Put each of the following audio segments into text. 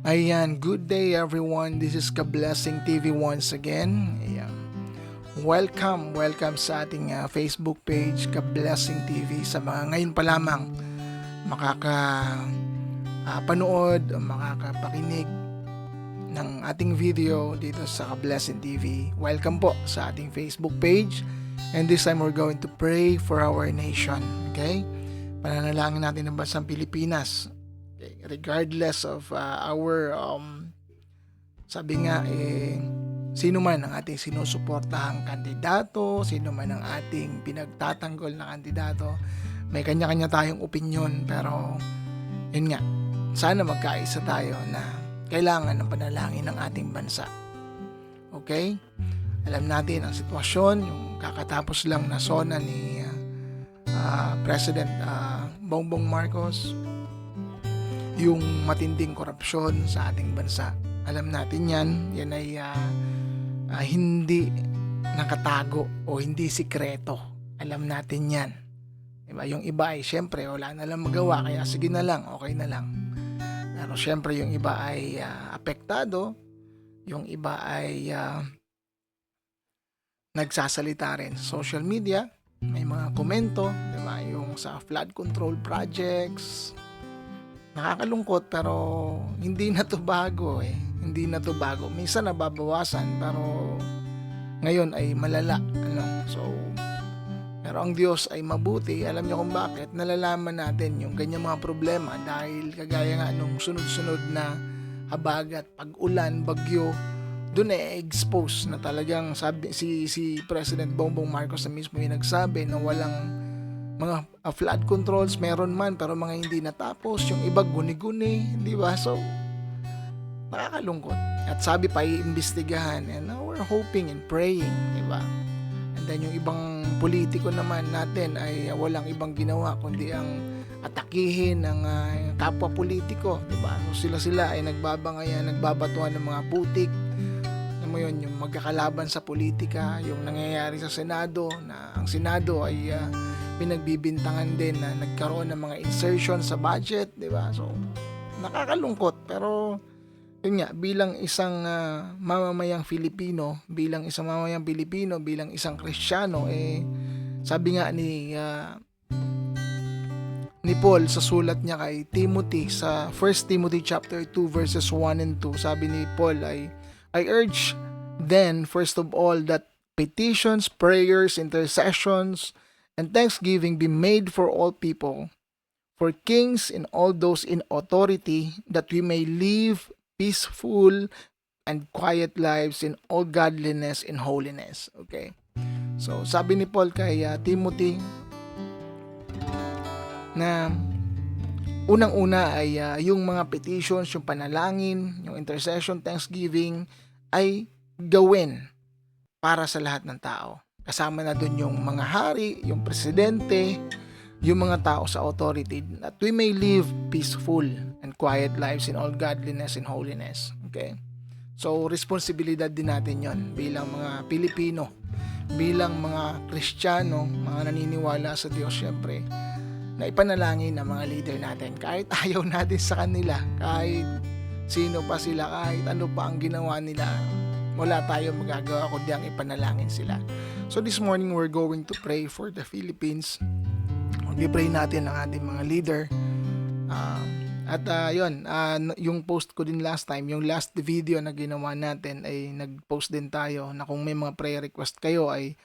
Ayan, good day everyone. This is Ka-Blessing TV once again. Ayan. Welcome sa ating Facebook page, Ka-Blessing TV. Sa mga ngayon pa lamang makakapanood o makakapakinig ng ating video dito sa Ka-Blessing TV. Welcome po sa ating Facebook page. And this time we're going to pray for our nation. Okay? Pananalangin natin ang bansang Pilipinas. Okay? Regardless of our sabi nga sino man ang ating sinusuportahang kandidato, sino man ang ating pinagtatanggol na kandidato, may kanya-kanya tayong opinyon, pero yun nga, sana magkaisa tayo na kailangan ng panalangin ng ating bansa. Okay? Alam natin ang sitwasyon, yung kakatapos lang na sona ni President Bongbong Marcos, yung matinding korupsyon sa ating bansa. Alam natin yan ay hindi nakatago o hindi sikreto. Alam natin yan. Diba? Yung iba ay syempre wala na lang magawa, kaya sige na lang, okay na lang. Pero syempre yung iba ay apektado, yung iba ay nagsasalita rin sa social media, may mga komento, diba? Yung sa flood control projects, nakakalungkot pero hindi na to bago Hindi na to bago. Minsan nababawasan pero ngayon ay malala. So, pero ang Diyos ay mabuti. Alam niyo kung bakit? Nalalaman natin yung ganyang mga problema dahil kagaya nga nung sunod-sunod na habagat, pag-ulan, bagyo, doon ay expose na talagang sabi, si President Bongbong Marcos na mismo yung nagsabi na walang mga flood controls, meron man pero mga hindi natapos, yung iba guni-guni, di ba? So nakakalungkot. At sabi pa iimbestigahan, and now we're hoping and praying, di ba? And then yung ibang politiko naman natin ay walang ibang ginawa kundi ang atakihin ng kapwa politiko, di ba? So sila ay nagbabangayan, nagbabatuhan ng mga putik. Mo yun, yung magkakalaban sa politika, yung nangyayari sa Senado, na ang Senado ay pinagbibintangan din na nagkaroon ng mga insertion sa budget, di ba? So, nakakalungkot, pero yun nga, bilang isang mamamayang Pilipino, bilang isang Kristiyano, sabi nga ni Paul sa sulat niya kay Timothy sa 1 Timothy chapter 2 verses 1 and 2, sabi ni Paul I urge then, first of all, that petitions, prayers, intercessions, and thanksgiving be made for all people, for kings and all those in authority, that we may live peaceful and quiet lives in all godliness and holiness. Okay? So, sabi ni Paul kay Timothy na unang-una ay yung mga petitions, yung panalangin, yung intercession, thanksgiving ay gawin para sa lahat ng tao. Kasama na dun yung mga hari, yung presidente, yung mga tao sa authority, that we may live peaceful and quiet lives in all godliness and holiness. Okay? So, responsibilidad din natin yon bilang mga Pilipino, bilang mga Kristiyano, mga naniniwala sa Diyos, syempre, na ipanalangin ng mga leader natin. Kahit ayaw natin sa kanila, kahit sino pa sila, kahit ano pa ang ginawa nila, wala tayong magagawa kundi ang ipanalangin sila. So this morning we're going to pray for the Philippines. Mag-pray natin ang ating mga leader. Yung post ko din last time, yung last video na ginawa natin ay nag-post din tayo na kung may mga prayer request kayo ay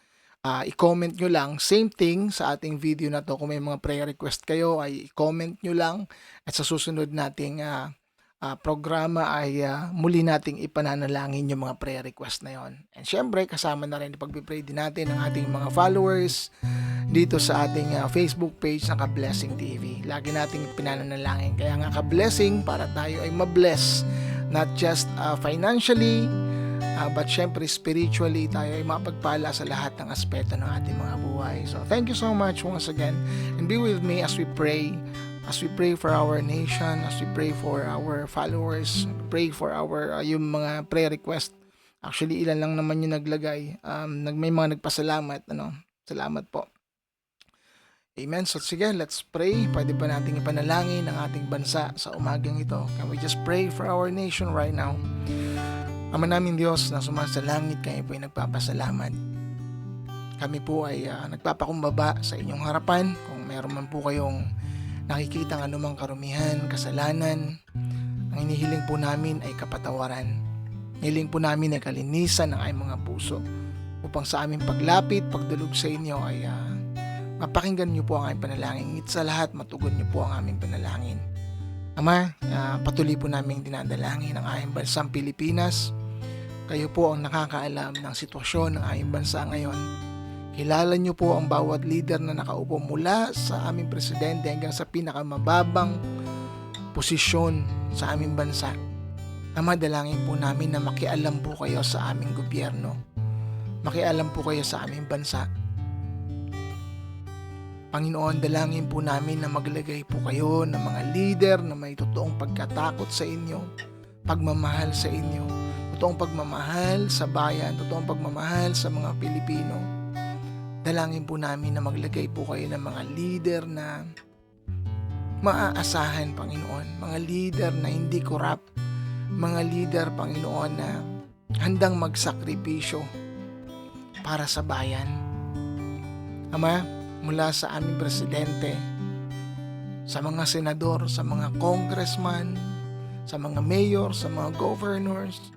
i-comment nyo lang. Same thing sa ating video na to, kung may mga prayer request kayo ay i-comment nyo lang, at sa susunod nating programa ay muli nating ipananalangin yung mga prayer request na yon. And syempre, kasama na rin ipag-pray din natin ang ating mga followers dito sa ating Facebook page na Ka-Blessing TV. Lagi nating pinananalangin. Kaya nga Ka-Blessing, para tayo ay ma-bless, not just financially, but syempre spiritually, tayo ay mapagpala sa lahat ng aspeto ng ating mga buhay. So thank you so much once again, and be with me as we pray for our nation, as we pray for our followers, pray for our yung mga prayer request. Actually, ilan lang naman yung naglagay. May mga nagpasalamat. Salamat po. Amen. So sige, let's pray. Pwede ba nating ipanalangin ang ating bansa sa umagang ito? Can we just pray for our nation right now? Ama namin Diyos na sumasalangit, kayo po ay nagpapasalamat. Kami po ay nagpapakumbaba sa inyong harapan. Kung meron man po kayong nakikita ng anumang karumihan, kasalanan, ang inihiling po namin ay kapatawaran. Hiling po namin ay kalinisan ng aming mga puso upang sa aming paglapit, pagdulog sa inyo ay mapakinggan niyo po ang aming panalangin. Higit sa lahat, matugon niyo po ang aming panalangin. Ama, patuloy po namin dinadalangin ang aming bansang Pilipinas. Kayo po ang nakakaalam ng sitwasyon ng aming bansa ngayon. Kilala niyo po ang bawat leader na nakaupo mula sa aming presidente hanggang sa pinakamababang posisyon sa aming bansa. Ama, dalangin po namin na makialam po kayo sa aming gobyerno. Makialam po kayo sa aming bansa. Panginoon, dalangin po namin na maglagay po kayo ng mga leader na may totoong pagkatakot sa inyo, pagmamahal sa inyo, totoong pagmamahal sa bayan, totoong pagmamahal sa mga Pilipino. Dalangin po namin na maglagay po kayo ng mga leader na maaasahan, Panginoon. Mga leader na hindi corrupt. Mga leader, Panginoon, na handang magsakripisyo para sa bayan. Ama, mula sa aming presidente, sa mga senador, sa mga congressman, sa mga mayor, sa mga governors,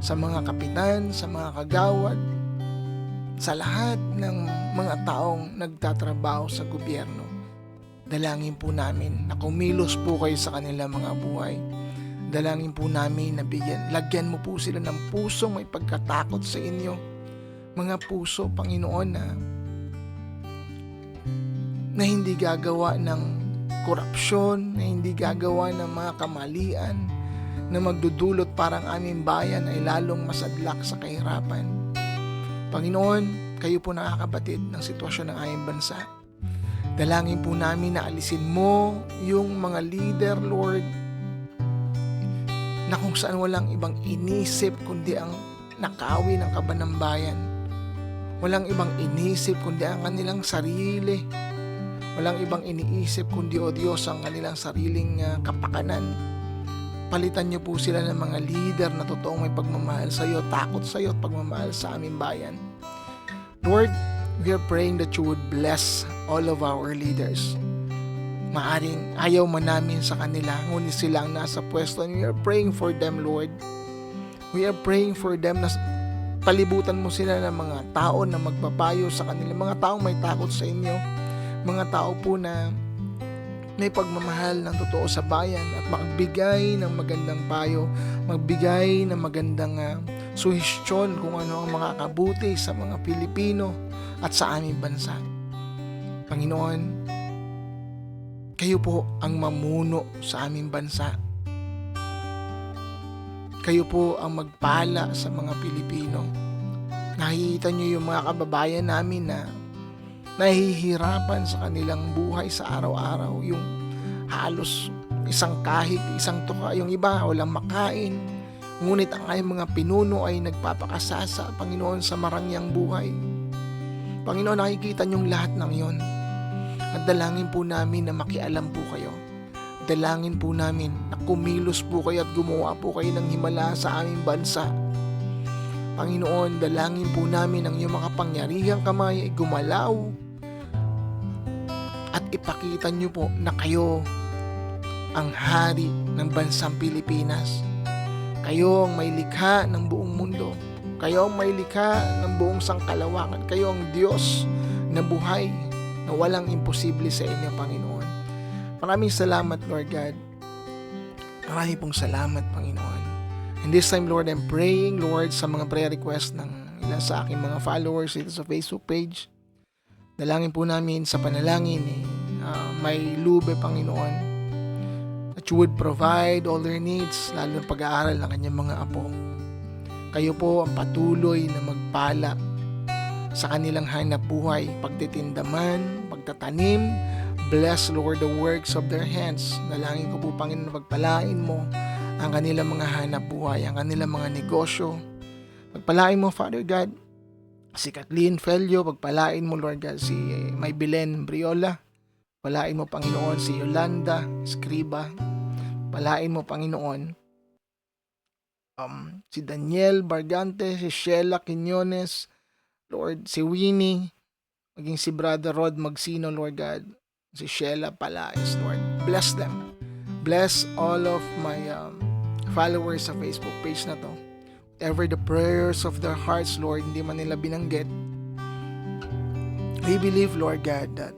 sa mga kapitan, sa mga kagawad, sa lahat ng mga taong nagtatrabaho sa gobyerno. Dalangin po namin na kumilos po kayo sa kanilang mga buhay. Dalangin po namin na lagyan mo po sila ng pusong may pagkatakot sa inyo. Mga puso, Panginoon, na hindi gagawa ng korupsyon, na hindi gagawa ng mga kamalian, na magdudulot parang aming bayan ay lalong masadlak sa kahirapan. Panginoon, kayo po nakakabatid ng sitwasyon ng aming bansa. Dalangin po namin na alisin mo yung mga leader, Lord, na kung saan walang ibang inisip kundi ang nakawi ng kaban ng bayan. Walang ibang inisip kundi ang kanilang sarili. Walang ibang iniisip kundi, O Diyos, ang kanilang sariling kapakanan. Palitan niyo po sila ng mga leader na totoong may pagmamahal sa iyo, takot sa iyo at pagmamahal sa aming bayan. Lord, we are praying that you would bless all of our leaders. Maaring ayaw man namin sa kanila, ngunit sila ang nasa pwesto, and we are praying for them, Lord. We are praying for them na palibutan mo sila ng mga tao na magpapayo sa kanila, mga taong may takot sa inyo, mga tao po na may pagmamahal ng totoo sa bayan at magbigay ng magandang payo, magbigay ng magandang suhestyon kung ano ang makakabuti sa mga Pilipino at sa aming bansa. Panginoon, kayo po ang mamuno sa aming bansa. Kayo po ang magpala sa mga Pilipino. Nakikita niyo yung mga kababayan namin na nahihirapan sa kanilang buhay sa araw-araw, yung halos isang kahig, isang tuka, yung iba walang makain, ngunit ang aming mga pinuno ay nagpapakasasa, Panginoon, sa marangyang buhay. Panginoon, nakikita niyong lahat ng yon, at dalangin po namin na makialam po kayo. Dalangin po namin na kumilos po kayo at gumawa po kayo ng himala sa aming bansa. Panginoon, dalangin po namin ang iyong makapangyarihang kamay ay gumalaw at ipakita niyo po na kayo ang hari ng bansang Pilipinas. Kayo ang may likha ng buong mundo. Kayo ang may likha ng buong sangkalawakan. Kayo ang Diyos na buhay, na walang imposible sa inyo, Panginoon. Maraming salamat, Lord God. Maraming pong salamat, Panginoon. And this time, Lord, I'm praying, Lord, sa mga prayer request ng ilan sa aking mga followers dito sa Facebook page. Dalangin po namin sa panalangin may lube, Panginoon, that you would provide all their needs, lalo ng pag-aaral ng kanyang mga apo. Kayo po ang patuloy na magpala sa kanilang hanap buhay, pagtitinda man, pagtatanim. Bless, Lord, the works of their hands. Dalangin ko po, Panginoon, na pagpalain mo ang kanilang mga hanap buhay, ang kanilang mga negosyo. Pagpalain mo, Father God, si Kathleen Felio, pagpalain mo, Lord God, si May Belen Briola, Palain mo, Panginoon, si Yolanda Escriba. Palain mo, Panginoon, si Daniel Bargante, si Sheila Quiñones, Lord, si Winnie, maging si Brother Rod Magsino, Lord God, si Sheila Palaez, Lord. Bless them. Bless all of my followers sa Facebook page na to. Whatever the prayers of their hearts, Lord, hindi man nila binanggit, we believe, Lord God, that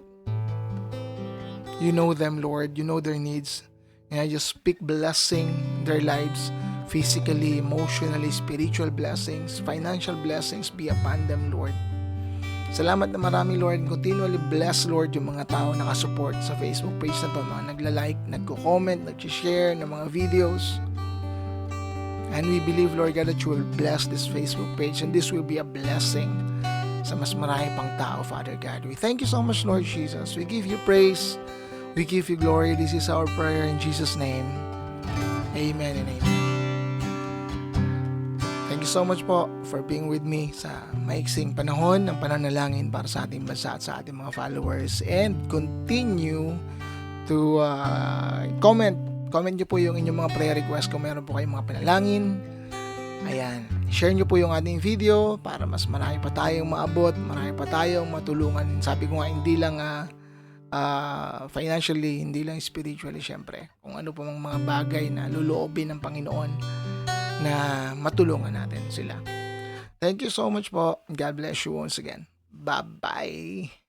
you know them, Lord. You know their needs. And I just speak blessing their lives, physically, emotionally, spiritual blessings, financial blessings be upon them, Lord. Salamat na marami, Lord. Continually bless, Lord, yung mga tao nakasupport sa Facebook page na to, mga nagla-like, nagko-comment, nag-share ng mga videos. And we believe, Lord God, that you will bless this Facebook page and this will be a blessing sa mas marami pang tao, Father God. We thank you so much, Lord Jesus. We give you praise. We give you glory. This is our prayer in Jesus' name. Amen and amen. Thank you so much po for being with me sa maiksing panahon ng pananalangin para sa ating bansa at sa ating mga followers. And continue to comment nyo po yung inyong mga prayer request kung meron po kayong mga panalangin. Ayan, share nyo po yung ating video para mas marami pa tayong maabot, marami pa tayong matulungan. Sabi ko nga, hindi lang financially, hindi lang spiritually, syempre. Kung ano po mga bagay na luluobin ng Panginoon na matulungan natin sila. Thank you so much po. God bless you once again. Bye-bye.